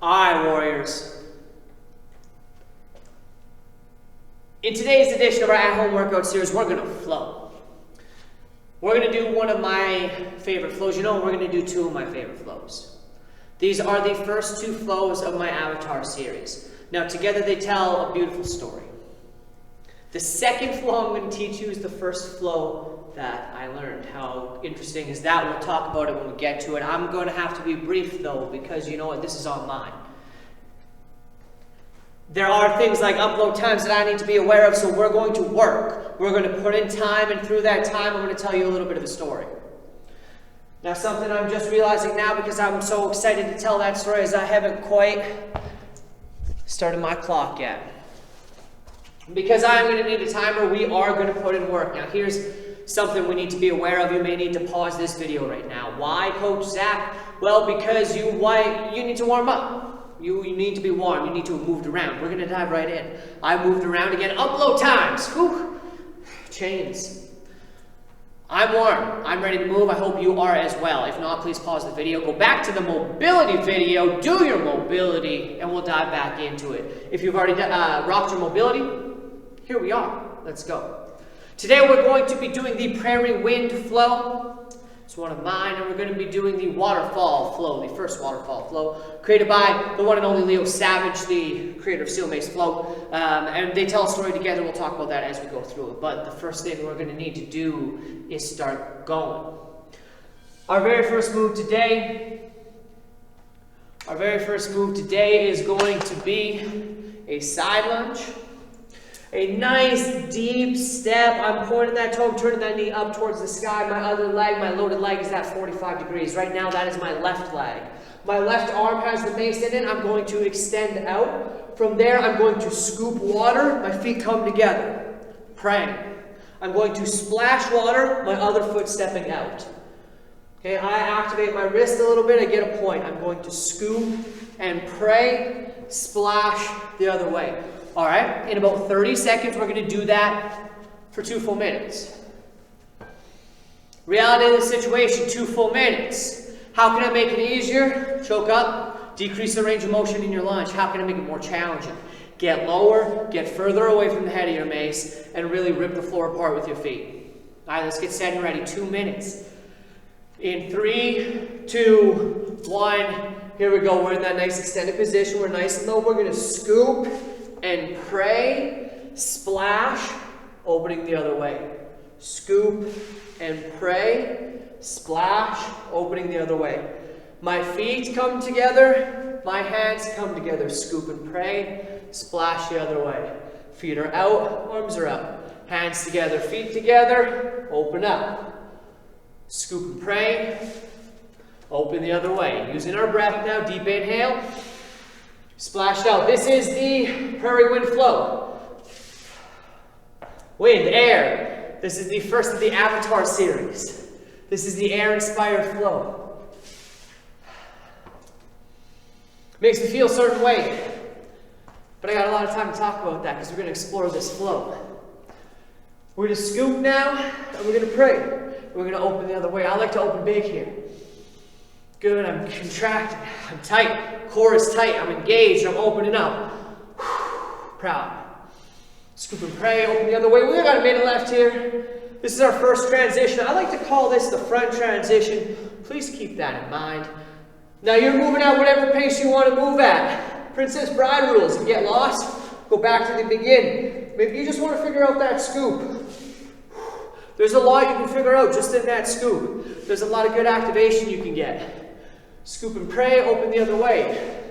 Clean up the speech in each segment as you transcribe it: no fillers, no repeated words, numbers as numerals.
Alright, warriors. In today's edition of our at-home workout series, we're going to flow. We're going to do one of my favorite flows. You know, we're going to do two of my favorite flows. These are the first two flows of my Avatar series. Now, together they tell a beautiful story. The second flow I'm going to teach you is the first flow that I learned. How interesting is that? We'll talk about it when we get to it. I'm going to have to be brief, though, because you know what? This is online. There are things like upload times that I need to be aware of, so we're going to work. We're going to put in time, and through that time, I'm going to tell you a little bit of a story. Now, something I'm just realizing now, because I'm so excited to tell that story, is I haven't quite started my clock yet. Because I'm going to need a timer, we are going to put in work. Now, here's something we need to be aware of. You may need to pause this video right now. Why, Coach Zach? Well, because you need to warm up. You need to be warm. You need to have moved around. We're going to dive right in. I moved around again. Upload times. Whew. Chains. I'm warm. I'm ready to move. I hope you are as well. If not, please pause the video. Go back to the mobility video. Do your mobility, and we'll dive back into it. If you've already rocked your mobility, here we are. Let's go. Today we're going to be doing the Prairie Wind flow. It's one of mine, and we're going to be doing the Waterfall Flow, the first Waterfall Flow, created by the one and only Leo Savage, the creator of Steel Mace Flow. And they tell a story together. We'll talk about that as we go through it. But the first thing we're going to need to do is start going. Our very first move today is going to be a side lunge. A nice deep step. I'm pointing that toe, turning that knee up towards the sky. My other leg, my loaded leg, is at 45 degrees. Right now, that is my left leg. My left arm has the mace in it. I'm going to extend out. From there, I'm going to scoop water. My feet come together. Praying. I'm going to splash water, my other foot stepping out. Okay, I activate my wrist a little bit. I get a point. I'm going to scoop and pray, splash the other way. All right, in about 30 seconds, we're going to do that for 2 full minutes. Reality of the situation, 2 full minutes. How can I make it easier? Choke up, decrease the range of motion in your lunge. How can I make it more challenging? Get lower, get further away from the head of your mace, and really rip the floor apart with your feet. All right, let's get set and ready. 2 minutes. In 3, 2, 1, here we go. We're in that nice extended position. We're nice and low. We're going to scoop and pray, splash, opening the other way. Scoop and pray, splash, opening the other way. My feet come together, my hands come together. Scoop and pray, splash the other way. Feet are out, arms are out. Hands together, feet together, open up. Scoop and pray, open the other way. Using our breath now, deep inhale. Splashed out. This is the Prairie Wind flow. Wind, air. This is the first of the Avatar series. This is the air-inspired flow. Makes me feel a certain way. But I got a lot of time to talk about that because we're going to explore this flow. We're going to scoop now, and we're going to pray. We're going to open the other way. I like to open big here. Good, I'm contracted, I'm tight, core is tight, I'm engaged, I'm opening up. Proud. Scoop and pray, open the other way. We've got a minute left here. This is our first transition. I like to call this the front transition. Please keep that in mind. Now you're moving at whatever pace you want to move at. Princess Bride rules. If you get lost, go back to the beginning. Maybe you just want to figure out that scoop. There's a lot you can figure out just in that scoop. There's a lot of good activation you can get. Scoop and pray, open the other way.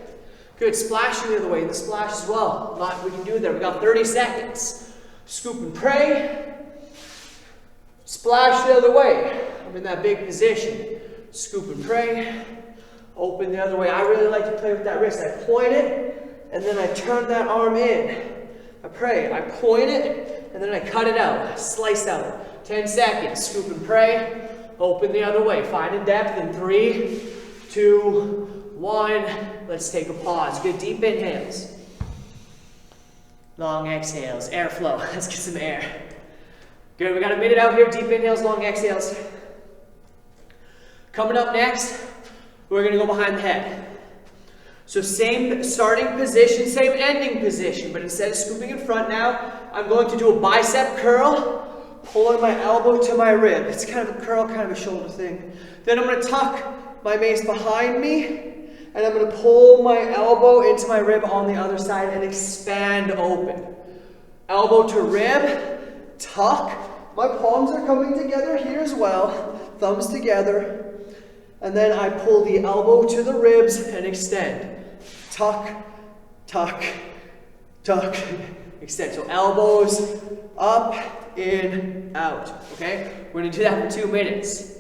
Good, splashing the other way, the splash as well. A lot we can do there. We got 30 seconds. Scoop and pray. Splash the other way. I'm in that big position. Scoop and pray. Open the other way. I really like to play with that wrist. I point it, and then I turn that arm in. I pray. I point it, and then I cut it out. Slice out. 10 seconds. Scoop and pray. Open the other way. Finding depth in 3, 2, 1. Let's take a pause. Good deep inhales. Long exhales. Airflow. Let's get some air. Good. We got a minute out here. Deep inhales, long exhales. Coming up next, we're going to go behind the head. So So same starting position, same ending position, but instead of scooping in front now, I'm going to do a bicep curl, pulling my elbow to my rib. It's kind of a curl, kind of a shoulder thing. Then I'm going to tuck my mace behind me, and I'm going to pull my elbow into my rib on the other side and expand open. Elbow to rib, tuck. My palms are coming together here as well, thumbs together. And then I pull the elbow to the ribs and extend. Tuck, tuck, tuck, extend. So elbows up, in, out. Okay? We're going to do that for 2 minutes.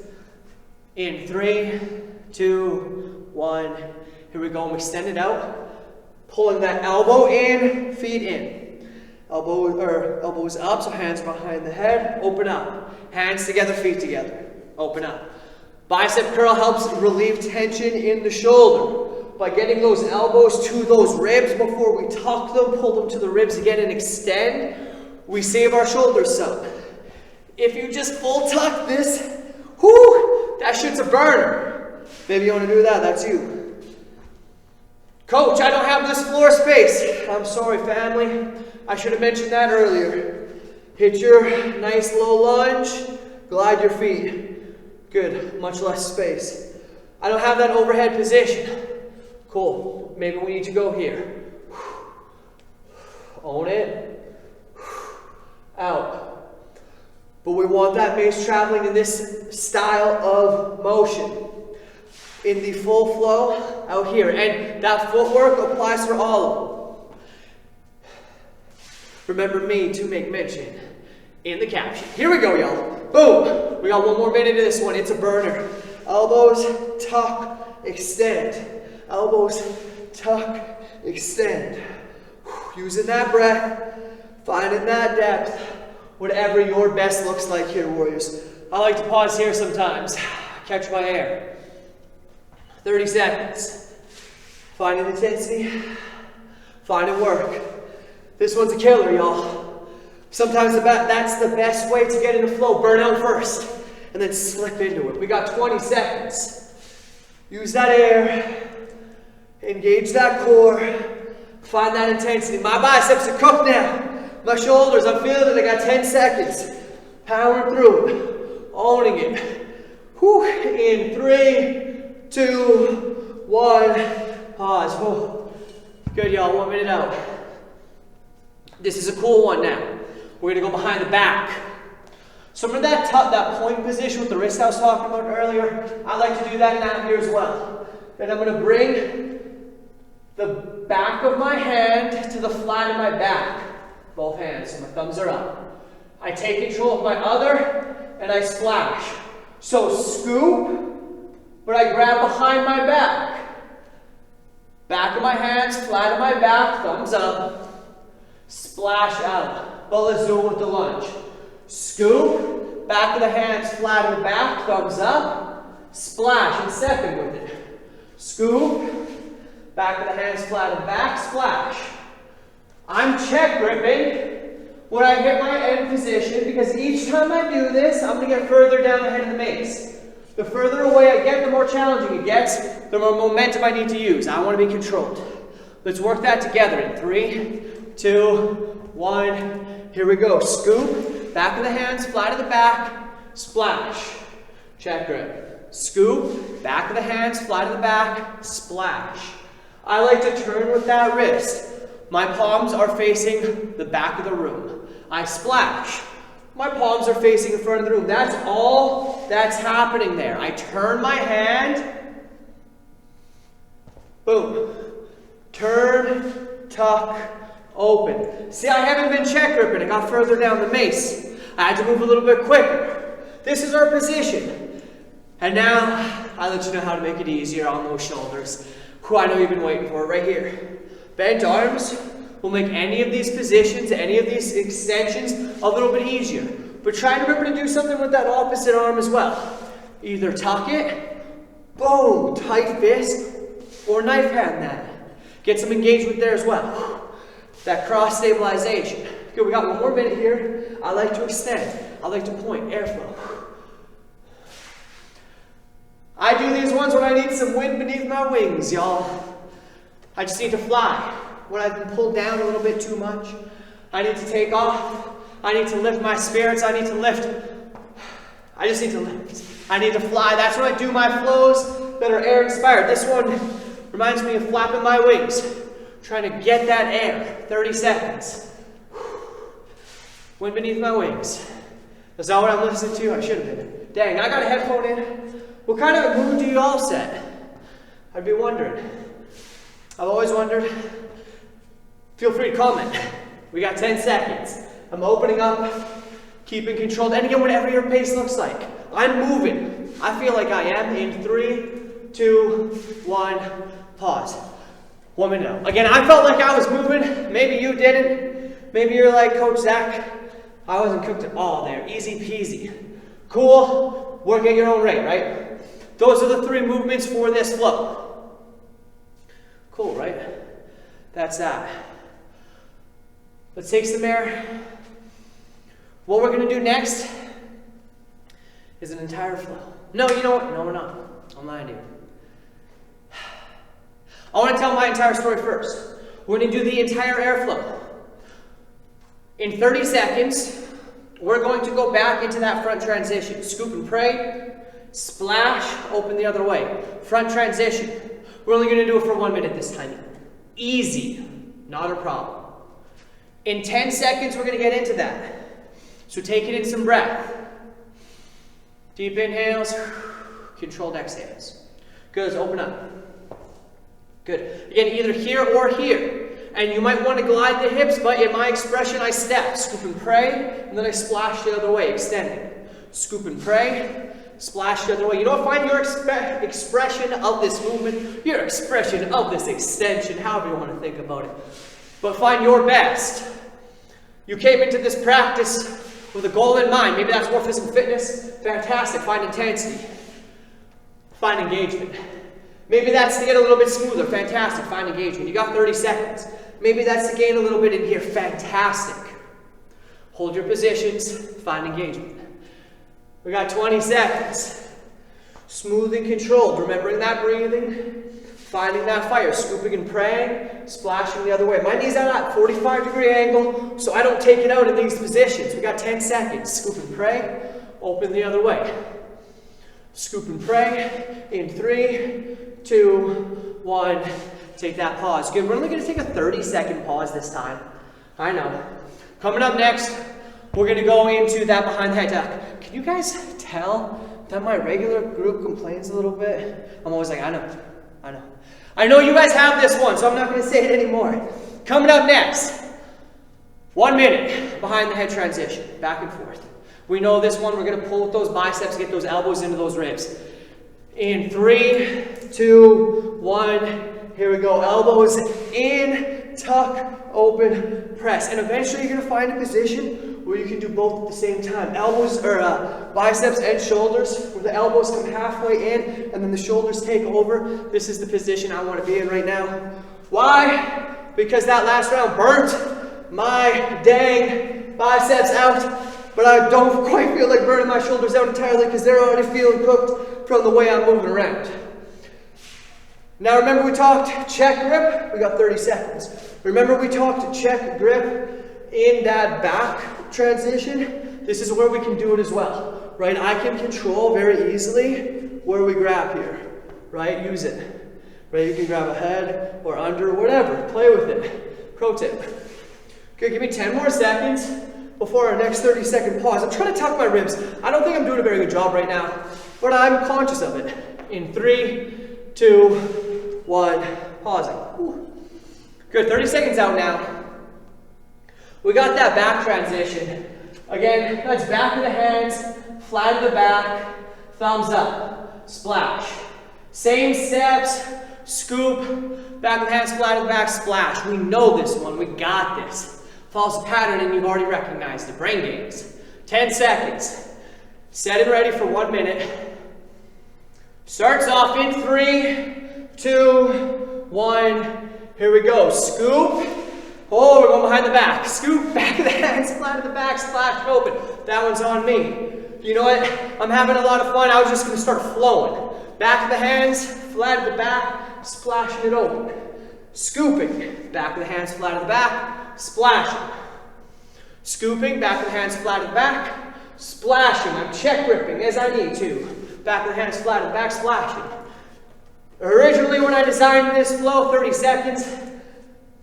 In 3, 2, 1. Here we go. Extend it out. Pulling that elbow in, feet in. Elbows up, so hands behind the head. Open up. Hands together, feet together. Open up. Bicep curl helps relieve tension in the shoulder. By getting those elbows to those ribs before we tuck them, pull them to the ribs again and extend, we save our shoulders some. If you just full tuck this, whoo, that shit's a burner. Maybe you want to do that, that's you. Coach, I don't have this floor space. I'm sorry, family. I should have mentioned that earlier. Hit your nice low lunge, glide your feet. Good, much less space. I don't have that overhead position. Cool, maybe we need to go here. Own it. Out. But we want that mace traveling in this style of motion. In the full flow, out here. And that footwork applies for all of them. Remember me to make mention in the caption. Here we go, y'all. Boom. We got 1 more minute of this one. It's a burner. Elbows, tuck, extend. Elbows, tuck, extend. Using that breath, finding that depth, whatever your best looks like here, warriors. I like to pause here sometimes, catch my air. 30 seconds. Finding intensity, finding work. This one's a killer, y'all. Sometimes that's the best way to get into flow. Burn out first, and then slip into it. We got 20 seconds. Use that air. Engage that core. Find that intensity. My biceps are cooked now. My shoulders, I'm feeling it. I got 10 seconds. Powering through it. Owning it. Whew. In 3, 2, 1. Pause. Whew. Good, y'all. 1 minute out. This is a cool one now. We're going to go behind the back. So remember that point position with the wrist I was talking about earlier? I like to do that now here as well. Then I'm going to bring the back of my hand to the flat of my back. Both hands, so my thumbs are up. I take control of my other, and I splash. So scoop, but I grab behind my back. Back of my hands, flat of my back, thumbs up. Splash out. But let's do it with the lunge. Scoop, back of the hands, flat of the back, thumbs up. Splash, and second with it. Scoop, back of the hands, flat of the back, splash. I'm check gripping when I hit my end position because each time I do this, I'm going to get further down the head of the mace. The further away I get, the more challenging it gets, the more momentum I need to use. I want to be controlled. Let's work that together in 3, 2, 1. Here we go. Scoop, back of the hands, flat of the back, splash. Check grip. Scoop, back of the hands, flat of the back, splash. I like to turn with that wrist. My palms are facing the back of the room. I splash. My palms are facing in front of the room. That's all that's happening there. I turn my hand. Boom. Turn, tuck, open. See, I haven't been check gripping. I got further down the mace. I had to move a little bit quicker. This is our position. And now, I let you know how to make it easier on those shoulders. Who I know you've been waiting for right here. Bent arms will make any of these positions, any of these extensions a little bit easier. But try to remember to do something with that opposite arm as well. Either tuck it, boom, tight fist, or knife hand that. Get some engagement there as well. That cross stabilization. Good, we got 1 more minute here. I like to extend. I like to point, airflow. I do these ones when I need some wind beneath my wings, y'all. I just need to fly. When I've been pulled down a little bit too much, I need to take off. I need to lift my spirits. I need to lift. I just need to lift. I need to fly. That's when I do my flows that are air inspired. This one reminds me of flapping my wings, trying to get that air. 30 seconds. Wind beneath my wings. Is that what I'm listening to? I should have been. Dang, I got a headphone in. What kind of mood do you all set? I'd be wondering. I've always wondered. Feel free to comment. We got 10 seconds. I'm opening up, keeping control, and again, whatever your pace looks like. I'm moving. I feel like I am in 3, 2, 1, pause. 1 minute out. Again, I felt like I was moving. Maybe you didn't. Maybe you're like Coach Zach. I wasn't cooked at all there. Easy peasy. Cool. Work at your own rate, right? Those are the 3 movements for this flow. Cool, right? That's that. Let's take some air. What we're going to do next is an entire flow. No, you know what? No, we're not. I'm lying to you. I want to tell my entire story first. We're going to do the entire airflow. In 30 seconds, we're going to go back into that front transition. Scoop and pray, splash, open the other way. Front transition. We're only going to do it for 1 minute this time. Easy, not a problem. In 10 seconds, we're going to get into that. So take it in some breath. Deep inhales, controlled exhales. Good, let's open up. Good. Again, either here or here. And you might want to glide the hips, but in my expression, I step. Scoop and pray, and then I splash the other way, extending. Scoop and pray, splash the other way. You don't find your expression of this movement, your expression of this extension, however you want to think about it. But find your best. You came into this practice with a goal in mind. Maybe that's more physical fitness. Fantastic. Find intensity. Find engagement. Maybe that's to get a little bit smoother. Fantastic. Find engagement. You got 30 seconds. Maybe that's to gain a little bit in here. Fantastic. Hold your positions. Find engagement. We got 20 seconds. Smooth and controlled. Remembering that breathing. Finding that fire. Scooping and praying. Splashing the other way. My knees are at 45-degree angle, so I don't take it out in these positions. We got 10 seconds. Scoop and pray. Open the other way. Scoop and pray. In 3, 2, 1. Take that pause. Good. We're only going to take a 30-second pause this time. I know. Coming up next, we're going to go into that behind the head tuck. Can you guys tell that my regular group complains a little bit? I'm always like, I know. I know you guys have this one, so I'm not going to say it anymore. Coming up next, 1 minute behind the head transition, back and forth. We know this one, we're going to pull with those biceps, get those elbows into those ribs. In 3, 2, 1, here we go. Elbows in, tuck, open, press. And eventually you're going to find a position where you can do both at the same time. Elbows, or biceps and shoulders, where the elbows come halfway in and then the shoulders take over. This is the position I want to be in right now. Why? Because that last round burnt my dang biceps out. But I don't quite feel like burning my shoulders out entirely because they're already feeling cooked from the way I'm moving around. Now remember we talked check grip? We got 30 seconds. Remember we talked check grip in that back transition? This is where we can do it as well, right? I can control very easily where we grab here, right? Use it, right? You can grab ahead or under, whatever. Play with it. Pro tip. Okay, give me 10 more seconds before our next 30-second pause. I'm trying to tuck my ribs. I don't think I'm doing a very good job right now, but I'm conscious of it. In 3, 2, 1, pausing. Whew. Good, 30 seconds out now. We got that back transition. Again, that's back of the hands, flat of the back, thumbs up, splash. Same steps, scoop, back of the hands, flat of the back, splash. We know this one, we got this. Follows the pattern and you've already recognized it. Brain games. 10 seconds. Set and ready for 1 minute. Starts off in 3, 2, 1. Here we go. Scoop. Oh, we're going behind the back. Scoop, back of the hands, flat of the back, splash, open. That one's on me. You know what? I'm having a lot of fun. I was just going to start flowing. Back of the hands, flat of the back, splashing it open. Scooping, back of the hands flat of the back, splashing. Scooping, back of the hands flat of the back, splashing. I'm check gripping as I need to. Back of the hands flat of the back, splashing. Originally when I designed this flow, 30 seconds,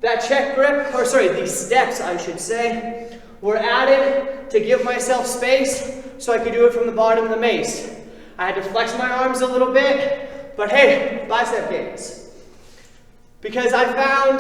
that check grip, or sorry, these steps I should say, were added to give myself space so I could do it from the bottom of the mace. I had to flex my arms a little bit, but hey, bicep gains. Because I found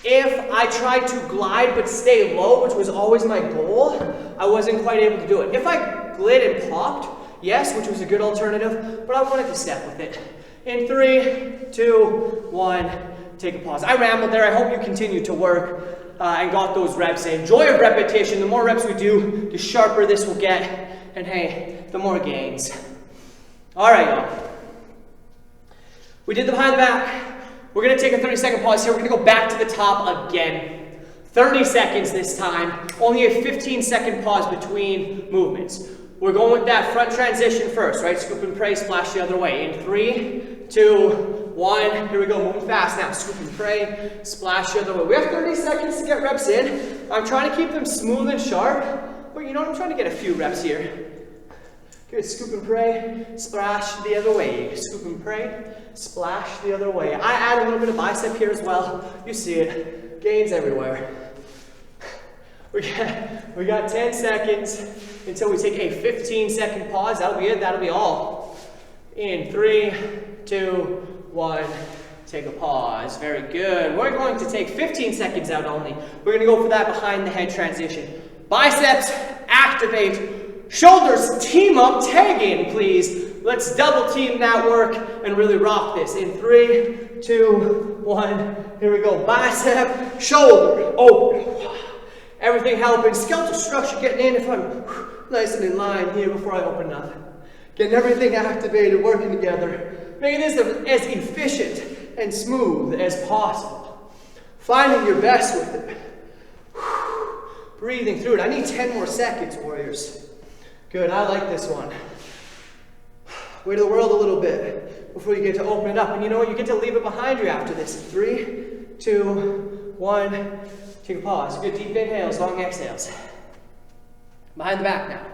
if I tried to glide but stay low, which was always my goal, I wasn't quite able to do it. If I glid and popped, yes, which was a good alternative, but I wanted to step with it. In 3, 2, 1, take a pause. I rambled there. I hope you continue to work and got those reps in. Joy of repetition. The more reps we do, the sharper this will get. And hey, the more gains. All right, y'all. We did the behind the back. We're going to take a 30-second pause here. We're going to go back to the top again. 30 seconds this time. Only a 15-second pause between movements. We're going with that front transition first, right? Scoop and pray, splash the other way. In 3, 2, 1. Here we go. Moving fast now. Scoop and pray, splash the other way. We have 30 seconds to get reps in. I'm trying to keep them smooth and sharp, but you know what? I'm trying to get a few reps here. Good. Scoop and pray, splash the other way. Scoop and pray, splash the other way. I add a little bit of bicep here as well. You see it. Gains everywhere. We got 10 seconds until we take a 15-second pause. That'll be it. That'll be all. In 3, 2, 1. Take a pause. Very good. We're going to take 15 seconds out only. We're going to go for that behind the head transition. Biceps, activate. Shoulders, team up, tag in, please. Let's double team that work and really rock this. In 3, 2, 1. Here we go. Bicep, shoulder, open. Everything helping. Skeletal structure getting in if I'm nice and in line here before I open up. Getting everything activated, working together. Making this as efficient and smooth as possible. Finding your best with it. Breathing through it. I need 10 more seconds, warriors. Good, I like this one. Way to the world a little bit before you get to open it up. And you know what? You get to leave it behind you after this. 3, 2, 1. Take a pause. Good deep inhales, long exhales. Behind the back now.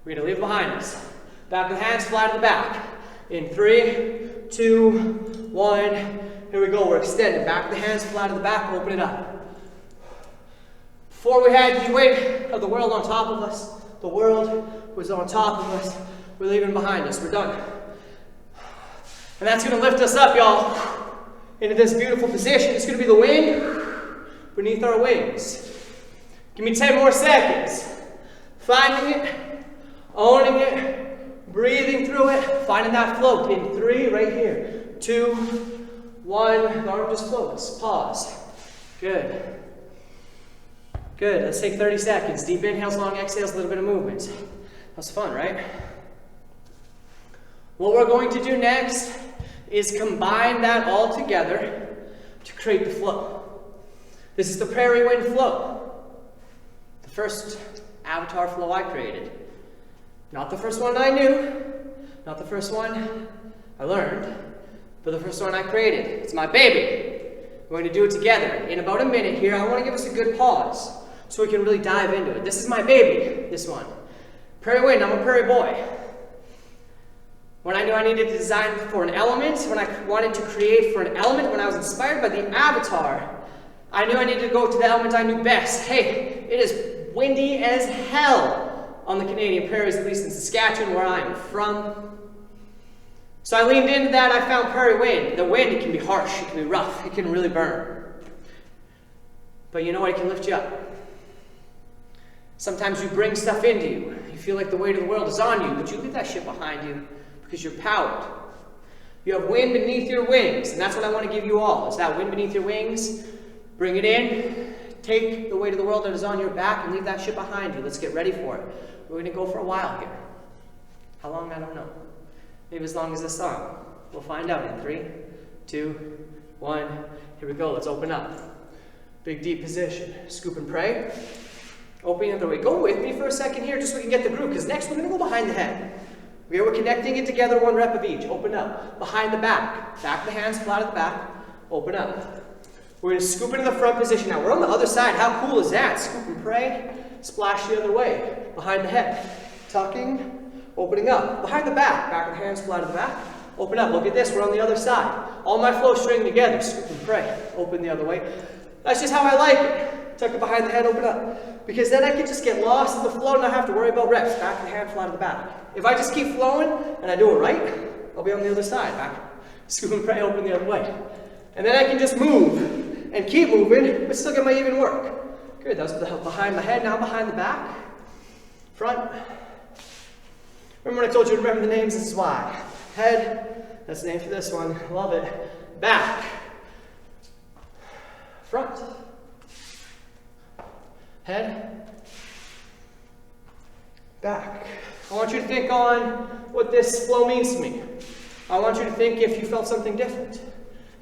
We're going to leave it behind us. Back of the hands, flat of the back. In 3, 2, 1. Here we go. We're extended. Back of the hands, flat of the back. Open it up. Before we had the weight of the world on top of us, the world was on top of us. We're leaving behind us. We're done. And that's going to lift us up, y'all, into this beautiful position. It's going to be the wind beneath our wings. Give me 10 more seconds. Finding it, owning it, breathing through it, finding that float. In 3, right here. 2, 1. The arm just floats. Pause. Good. Good. Let's take 30 seconds. Deep inhales, long exhales, a little bit of movement. That was fun, right? What we're going to do next is combine that all together to create the flow. This is the Prairie Wind flow. The first Avatar flow I created. Not the first one I knew, not the first one I learned, but the first one I created. It's my baby. We're going to do it together. In about a minute here, I want to give us a good pause so we can really dive into it. This is my baby, this one. Prairie Wind, I'm a prairie boy. When I knew I needed to design for an element, when I wanted to create for an element, when I was inspired by the Avatar, I knew I needed to go to the element I knew best. Hey, it is windy as hell on the Canadian prairies, at least in Saskatchewan, where I am from. So I leaned into that. I found Prairie Wind. The wind, it can be harsh, it can be rough, it can really burn. But you know what? It can lift you up. Sometimes you bring stuff into you. You feel like the weight of the world is on you, but you leave that shit behind you because you're powered. You have wind beneath your wings, and that's what I want to give you all, is that wind beneath your wings. Bring it in, take the weight of the world that is on your back and leave that shit behind you. Let's get ready for it. We're going to go for a while here. How long? I don't know. Maybe as long as this song. We'll find out in 3, 2, 1. Here we go. Let's open up. Big deep position. Scoop and pray. Opening the other way. Go with me for a second here just so we can get the groove, because next we're going to go behind the head. We're connecting it together, 1 rep of each. Open up. Behind the back. Back of the hands, flat of the back. open up. We're going to scoop into the front position now. We're on the other side. How cool is that? Scoop and pray, splash the other way, behind the head. Tucking, opening up. Behind the back, back of the hands, flat of the back. Open up. Look at this. We're on the other side. All my flow string together. Scoop and pray. Open the other way. That's just how I like it. Tuck it behind the head, open up. Because then I can just get lost in the flow and not have to worry about reps. Back of the hand, flat of the back. If I just keep flowing and I do it right, I'll be on the other side. Back. Scoop and pray, open the other way. And then I can just move and keep moving, but still get my even work. Good. That was behind my head, now behind the back. Front. Remember when I told you to remember the names? This is why. Head, that's the name for this one. Love it. Back. Front. Head. Back. I want you to think on what this flow means to me. I want you to think if you felt something different.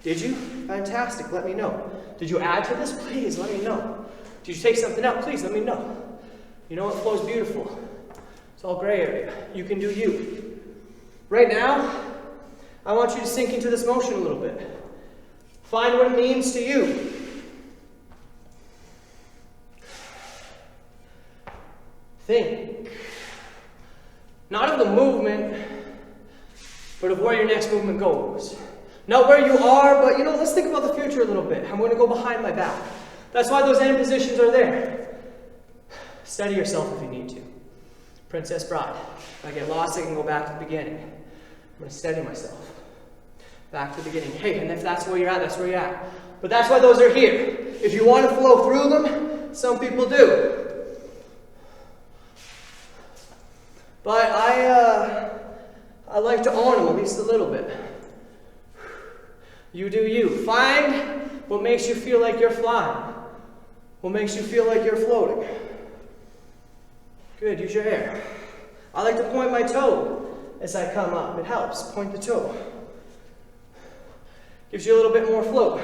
Did you? Fantastic. Let me know. Did you add to this? Please let me know. Did you take something out? Please let me know. You know what? Flow's beautiful. It's all gray area. You can do you. Right now, I want you to sink into this motion a little bit. Find what it means to you. Think. Not of the movement, but of where your next movement goes. Not where you are, but let's think about the future a little bit. I'm going to go behind my back. That's why those end positions are there. Steady yourself if you need to. Princess Bride. If I get lost, I can go back to the beginning. I'm going to steady myself. Back to the beginning. Hey, and if that's where you're at, that's where you're at. But that's why those are here. If you want to flow through them, some people do. But I like to own them at least a little bit. You do you. Find what makes you feel like you're flying. What makes you feel like you're floating. Good, use your hair. I like to point my toe as I come up. It helps. Point the toe. Gives you a little bit more float.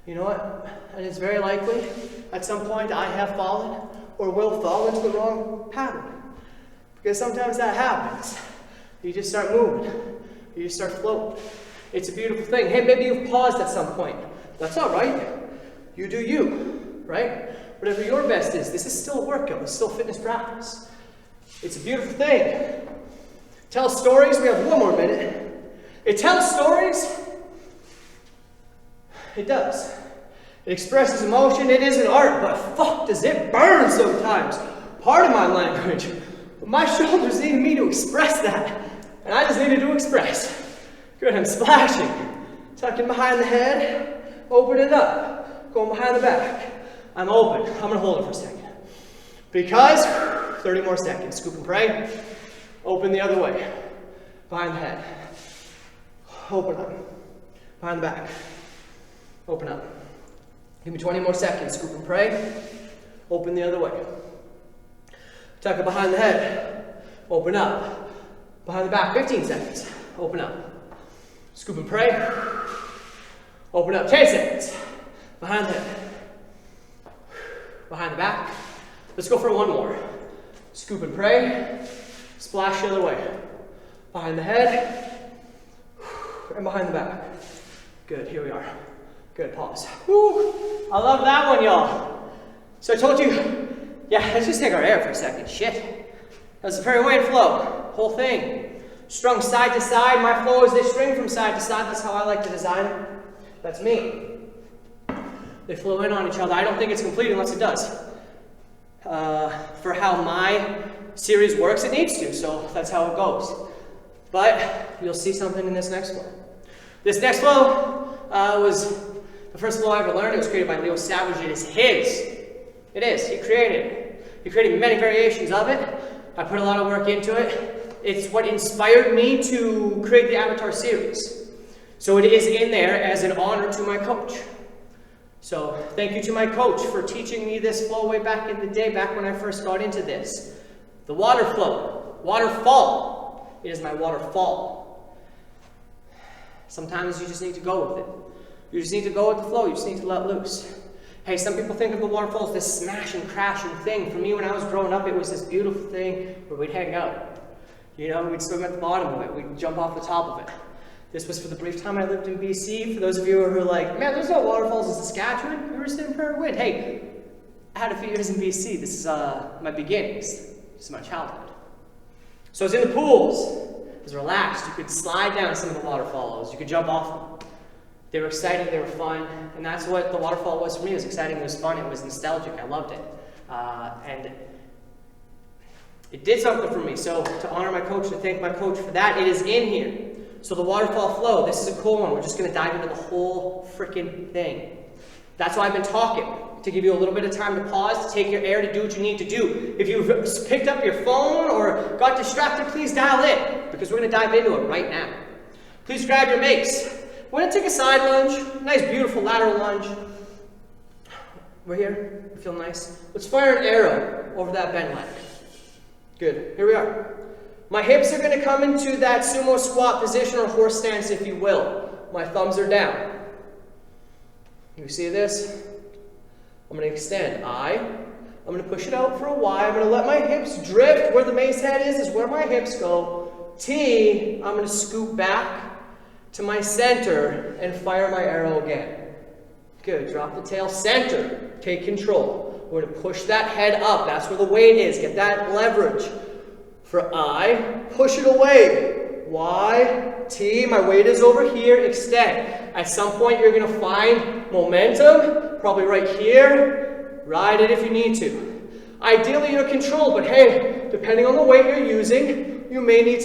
You know what? And it's very likely at some point I have fallen or will fall into the wrong pattern. Because sometimes that happens. You just start moving. You just start floating. It's a beautiful thing. Hey, maybe you've paused at some point. That's all right. You do you, right? Whatever your best is. This is still a workout. It's still fitness practice. It's a beautiful thing. Tell stories. We have one more minute. It tells stories. It does. It expresses emotion. It is an art, but fuck, does it burn sometimes. Pardon my language. But my shoulders need me to express that. And I just needed to express. Good, I'm splashing. Tucking behind the head. Open it up. Going behind the back. I'm open. I'm going to hold it for a second. Because, 30 more seconds. Scoop and pray. Open the other way. Behind the head. Open up. Behind the back. Open up. Give me 20 more seconds. Scoop and pray. Open the other way. Tuck it behind the head. Open up. Behind the back. 15 seconds. Open up. Scoop and pray. Open up. 10 seconds. Behind the head. Behind the back. Let's go for one more. Scoop and pray. Splash the other way. Behind the head. And behind the back. Good. Here we are. Good. Pause. Woo. I love that one, y'all. So I told you, yeah, let's just take our air for a second. Shit. That was the Prairie Wind flow. Whole thing. Strung side to side. My flow is they string from side to side. That's how I like to design it. That's me. They flow in on each other. I don't think it's complete unless it does. For how my series works, it needs to. So that's how it goes. But you'll see something in this next flow. This next flow was the first flow I ever learned. It was created by Leo Savage. It is his. It is. He created it. He created many variations of it. I put a lot of work into it. It's what inspired me to create the Avatar series. So it is in there as an honor to my coach. So thank you to my coach for teaching me this flow way back in the day, back when I first got into this. The water flow. Waterfall. It is my waterfall. Sometimes you just need to go with it. You just need to go with the flow. You just need to let loose. Hey, some people think of the waterfall as this smashing, crashing thing. For me, when I was growing up, it was this beautiful thing where we'd hang out. You know, we'd swim at the bottom of it. We'd jump off the top of it. This was for the brief time I lived in BC. For those of you who are like, man, there's no waterfalls in Saskatchewan. We were just in Prairie Wind. Hey, I had a few years in BC. This is my beginnings. This is my childhood. So I was in the pools. It was relaxed. You could slide down some of the waterfalls. You could jump off them. They were exciting. They were fun. And that's what the waterfall was for me. It was exciting. It was fun. It was nostalgic. I loved it. And it did something for me. So to honor my coach, to thank my coach for that, it is in here. So the Waterfall Flow, this is a cool one. We're just going to dive into the whole freaking thing. That's why I've been talking, to give you a little bit of time to pause, to take your air, to do what you need to do. If you've picked up your phone or got distracted, please dial in, because we're going to dive into it right now. Please grab your mace. We're going to take a side lunge, nice beautiful lateral lunge. We're here, we feel nice. Let's fire an arrow over that bent leg. Good, here we are. My hips are going to come into that sumo squat position or horse stance, if you will. My thumbs are down. You see this? I'm going to extend I. I'm going to push it out for a Y. I'm going to let my hips drift. Where the mace head is where my hips go. T, I'm going to scoop back to my center and fire my arrow again. Good, drop the tail, center. Take control. We're going to push that head up. That's where the weight is. Get that leverage. For I, push it away. Y, T, my weight is over here, extend. At some point you're going to find momentum, probably right here. Ride it if you need to. Ideally you're controlled, but hey, depending on the weight you're using, you may need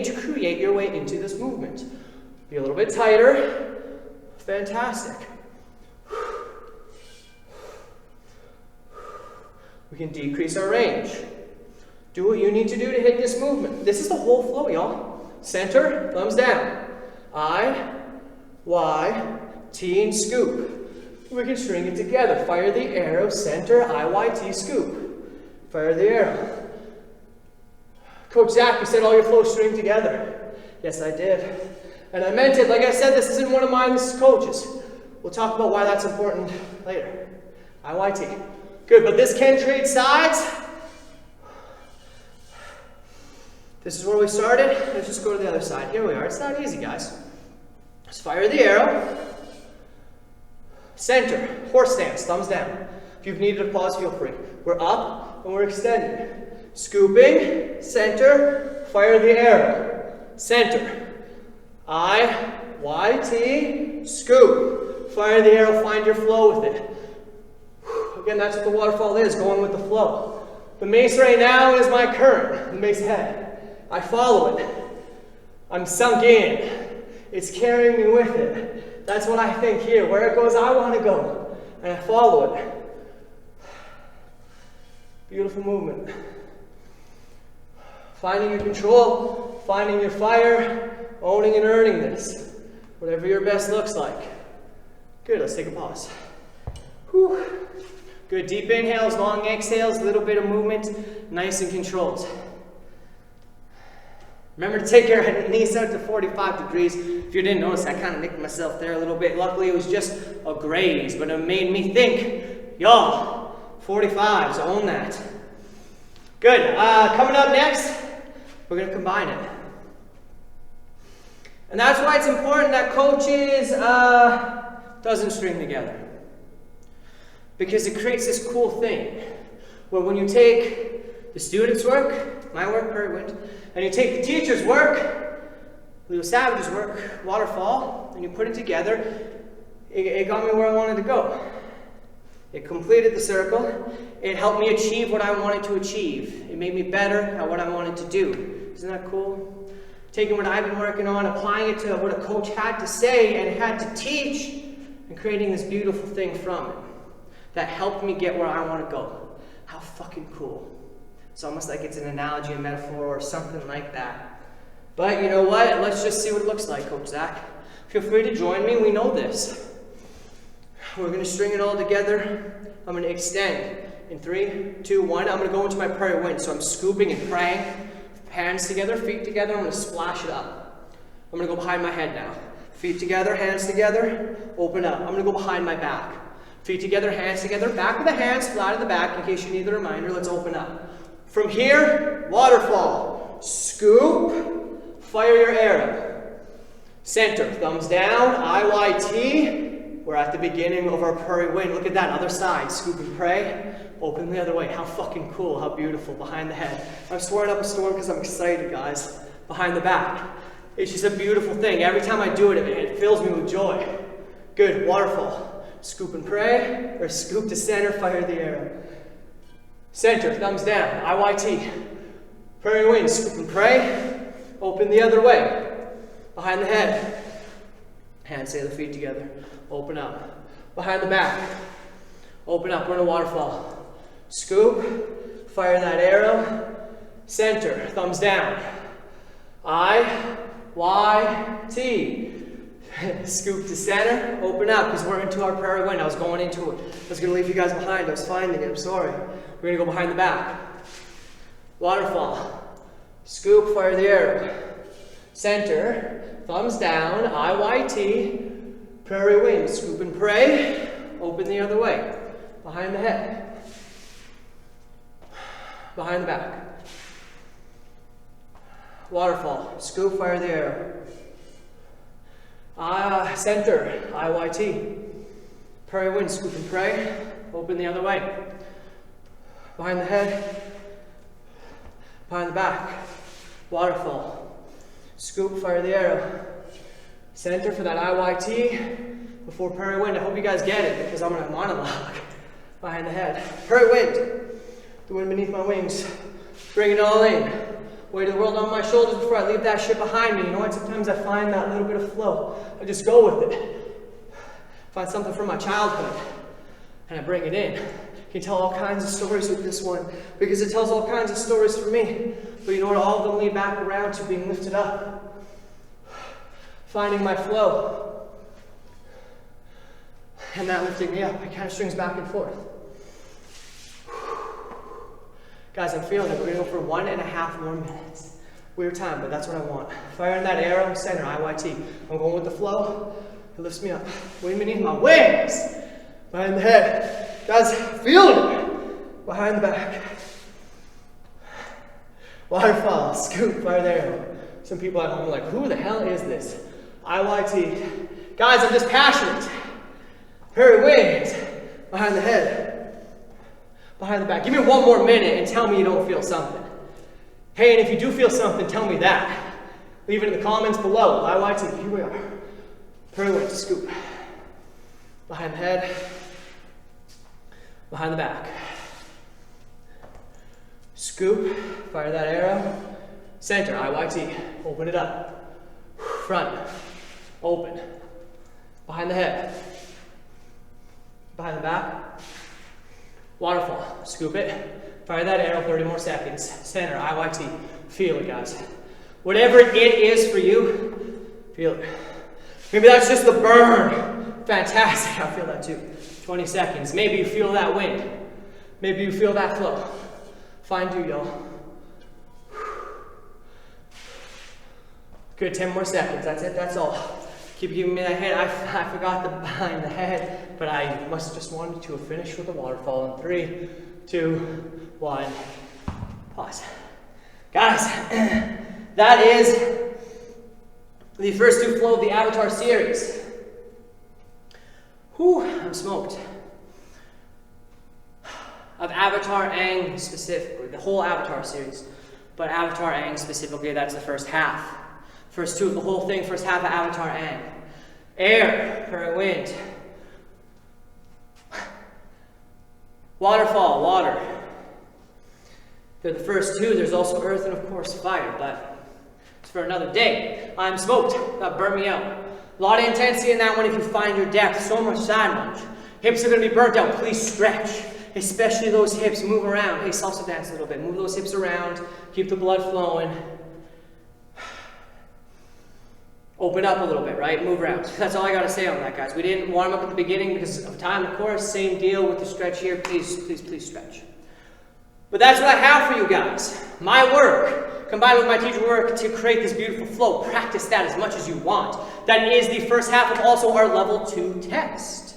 to create your way into this movement. Be a little bit tighter. Fantastic. We can decrease our range. Do what you need to do to hit this movement. This is the whole flow, y'all. Center, thumbs down. I, Y, T, and scoop. We can string it together. Fire the arrow, center, I, Y, T, scoop. Fire the arrow. Coach Zach, you said all your flows string together. Yes, I did. And I meant it. Like I said, this isn't one of mine, this is coach's. We'll talk about why that's important later. I, Y, T. Good, but this can trade sides. This is where we started. Let's just go to the other side. Here we are. It's not easy, guys. Let's fire the arrow. Center, horse stance, thumbs down. If you've needed a pause, feel free. We're up and we're extending. Scooping, center, fire the arrow. Center. I, Y, T, scoop. Fire the arrow, find your flow with it. Again, that's what the waterfall is, going with the flow. The mace right now is my current, the mace head. I follow it. I'm sunk in. It's carrying me with it. That's what I think here. Where it goes, I want to go. And I follow it. Beautiful movement. Finding your control, finding your fire, owning and earning this. Whatever your best looks like. Good, let's take a pause. Whew. Good, deep inhales, long exhales, a little bit of movement, nice and controlled. Remember to take your knees out to 45 degrees. If you didn't notice, I kind of nicked myself there a little bit. Luckily, it was just a graze, but it made me think, y'all, 45, so own that. Good, coming up next, we're going to combine it. And that's why it's important that coaches doesn't string together. Because it creates this cool thing where when you take the students' work, my work, Prairie Wind, and you take the teacher's work, Leo Savage's work, Waterfall, and you put it together, it got me where I wanted to go. It completed the circle. It helped me achieve what I wanted to achieve. It made me better at what I wanted to do. Isn't that cool? Taking what I've been working on, applying it to what a coach had to say and had to teach, and creating this beautiful thing from it. That helped me get where I want to go. How fucking cool. It's almost like it's an analogy, a metaphor, or something like that. But you know what? Let's just see what it looks like, Coach Zach. Feel free to join me. We know this. We're going to string it all together. I'm going to extend. In 3, 2, 1. I'm going to go into my Prairie Wind. So I'm scooping and praying. Hands together, feet together. I'm going to splash it up. I'm going to go behind my head now. Feet together, hands together. Open up. I'm going to go behind my back. Feet together, hands together, back of the hands, flat of the back, in case you need the reminder, let's open up. From here, waterfall. Scoop, fire your arrow. Center, thumbs down, IYT. We're at the beginning of our Prairie Wind. Look at that, other side. Scoop and pray. Open the other way. How fucking cool, how beautiful. Behind the head. I'm swearing up a storm because I'm excited, guys. Behind the back. It's just a beautiful thing. Every time I do it, it fills me with joy. Good, waterfall. Scoop and pray, or scoop to center, fire the arrow. Center, thumbs down, IYT. Prairie Wind, scoop and pray. Open the other way. Behind the head. Hands stay the feet together. Open up. Behind the back. Open up, we're in a waterfall. Scoop, fire that arrow. Center, thumbs down. IYT. Scoop to center, open up, because we're into our Prairie Wind. I was going into it. I was going to leave you guys behind. I was finding it, I'm sorry. We're going to go behind the back. Waterfall. Scoop, fire the arrow. Center, thumbs down, IYT. Prairie Wind, scoop and pray. Open the other way. Behind the head. Behind the back. Waterfall. Scoop, fire the arrow. Center. IYT. Prairie Wind. Scoop and pray. Open the other way. Behind the head. Behind the back. Waterfall. Scoop, fire the arrow. Center for that IYT. Before Prairie Wind. I hope you guys get it because I'm going to monologue. Behind the head. Prairie Wind. The wind beneath my wings. Bring it all in. Weight of the world on my shoulders before I leave that shit behind me. You know what? Sometimes I find that little bit of flow. I just go with it. Find something from my childhood. And I bring it in. You can tell all kinds of stories with this one. Because it tells all kinds of stories for me. But you know what? All of them lead back around to being lifted up. Finding my flow. And that lifting me up. It kind of strings back and forth. Guys, I'm feeling it. We're going to go for 1.5 more minutes. Weird time, but that's what I want. Firing that arrow, center, IYT. I'm going with the flow. It lifts me up. Wind beneath my wings. Behind the head. Guys, feeling it. Behind the back. Waterfall, scoop, fire the arrow. Some people at home are like, who the hell is this? IYT. Guys, I'm just passionate. Prairie Wind. Behind the head. Behind the back. Give me 1 more minute and tell me you don't feel something. Hey, and if you do feel something, tell me that. Leave it in the comments below. IYT, here we are. Prairie Wind, scoop. Behind the head. Behind the back. Scoop, fire that arrow. Center, IYT. Open it up. Front, open. Behind the head. Behind the back. Waterfall, scoop it, fire that arrow, 30 more seconds. Center, IYT, feel it, guys. Whatever it is for you, feel it. Maybe that's just the burn. Fantastic, I feel that too. 20 seconds, maybe you feel that wind. Maybe you feel that flow. Find you, y'all. Good, 10 more seconds, that's it, that's all. Keep giving me that head. I forgot the behind the head, but I must just wanted to finish with the waterfall in 3, 2, 1. Pause. Guys, that is the first 2 flow of the Avatar series. Whew, I'm smoked. Of Avatar Aang specifically, the whole Avatar series. But Avatar Aang specifically, that's the first half. First 2 of the whole thing, first half of Avatar Aang. Air, Prairie Wind. Waterfall, water. They're the first 2. There's also earth and of course fire, but it's for another day. I'm smoked. That burned me out. A lot of intensity in that one if you find your depth. So much side lunge. Hips are going to be burnt out. Please stretch. Especially those hips. Move around. Hey, salsa dance a little bit. Move those hips around. Keep the blood flowing. Open up a little bit, right? Move around. That's all I got to say on that, guys. We didn't warm up at the beginning because of time, of course. Same deal with the stretch here. Please, please, please stretch. But that's what I have for you guys. My work, combined with my teacher work to create this beautiful flow. Practice that as much as you want. That is the first half of also our level 2 test.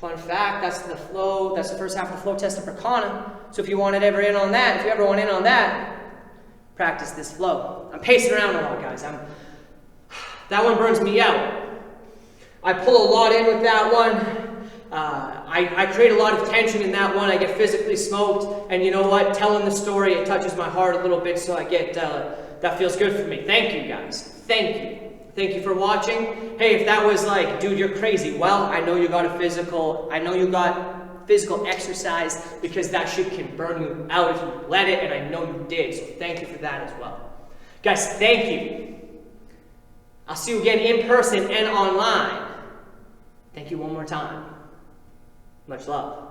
Fun fact, that's the flow, that's the first half of the flow test of Prakana. So if you want to ever in on that, if you ever want in on that, practice this flow. I'm pacing around a lot, guys. That one burns me out. I pull a lot in with that one. I create a lot of tension in that one. I get physically smoked, and you know what? Telling the story, it touches my heart a little bit, so I get, that feels good for me. Thank you, guys. Thank you. Thank you for watching. Hey, if that was like, dude, you're crazy. Well, I know you got physical exercise, because that shit can burn you out if you let it, and I know you did, so thank you for that as well. Guys, thank you. I'll see you again in person and online. Thank you one more time. Much love.